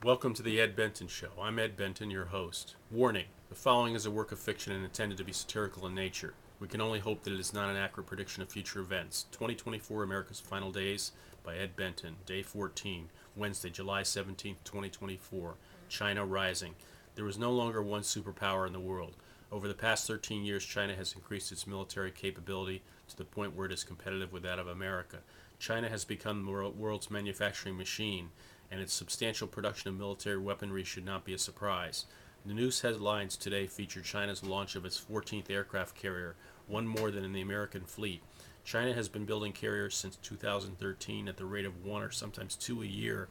Welcome to the Ed Benton Show. I'm Ed Benton, your host. Warning: the following is a work of fiction and intended to be satirical in nature. We can only hope that it is not an accurate prediction of future events. 2024 America's Final Days by Ed Benton, Day 14, Wednesday, July 17th, 2024. China rising. There is no longer one superpower in the world. Over the past 13 years, China has increased its military capability to the point where it is competitive with that of America. China has become the world's manufacturing machine, and its substantial production of military weaponry should not be a surprise. The news headlines today feature China's launch of its 14th aircraft carrier, one more than in the American fleet. China has been building carriers since 2013 at the rate of one or sometimes two a year,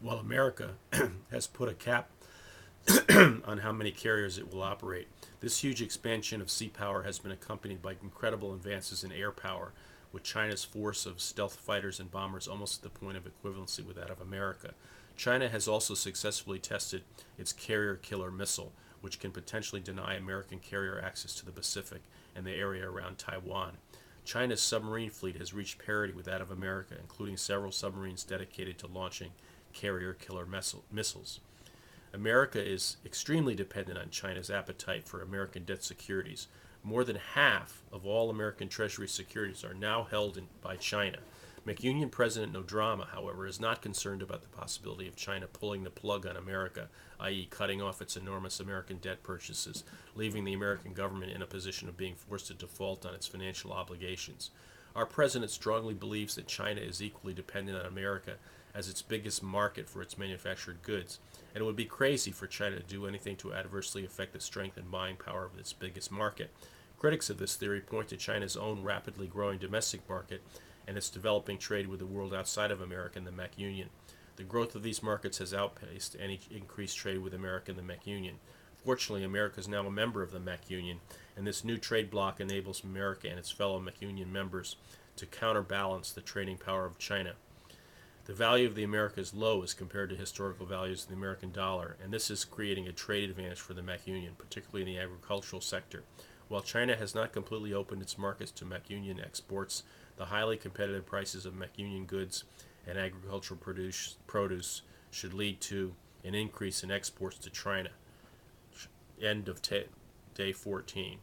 while America has put a cap on how many carriers it will operate. This huge expansion of sea power has been accompanied by incredible advances in air power, with China's force of stealth fighters and bombers almost at the point of equivalency with that of America. China has also successfully tested its carrier killer missile, which can potentially deny American carrier access to the Pacific and the area around Taiwan. China's submarine fleet has reached parity with that of America, including several submarines dedicated to launching carrier killer missiles. America is extremely dependent on China's appetite for American debt securities. More than half of all American Treasury securities are now held by China. McUnion President No Drama, however, is not concerned about the possibility of China pulling the plug on America, i.e., cutting off its enormous American debt purchases, leaving the American government in a position of being forced to default on its financial obligations. Our president strongly believes that China is equally dependent on America as its biggest market for its manufactured goods, and it would be crazy for China to do anything to adversely affect the strength and buying power of its biggest market. Critics of this theory point to China's own rapidly growing domestic market and its developing trade with the world outside of America and the MEC Union. The growth of these markets has outpaced any increased trade with America and the MEC Union. Fortunately, America is now a member of the MEC Union, and this new trade bloc enables America and its fellow MEC Union members to counterbalance the trading power of China. The value of the America is low as compared to historical values of the American dollar, and this is creating a trade advantage for the MEC Union, particularly in the agricultural sector. While China has not completely opened its markets to MEC Union exports, the highly competitive prices of MEC Union goods and agricultural produce should lead to an increase in exports to China. End of day 14.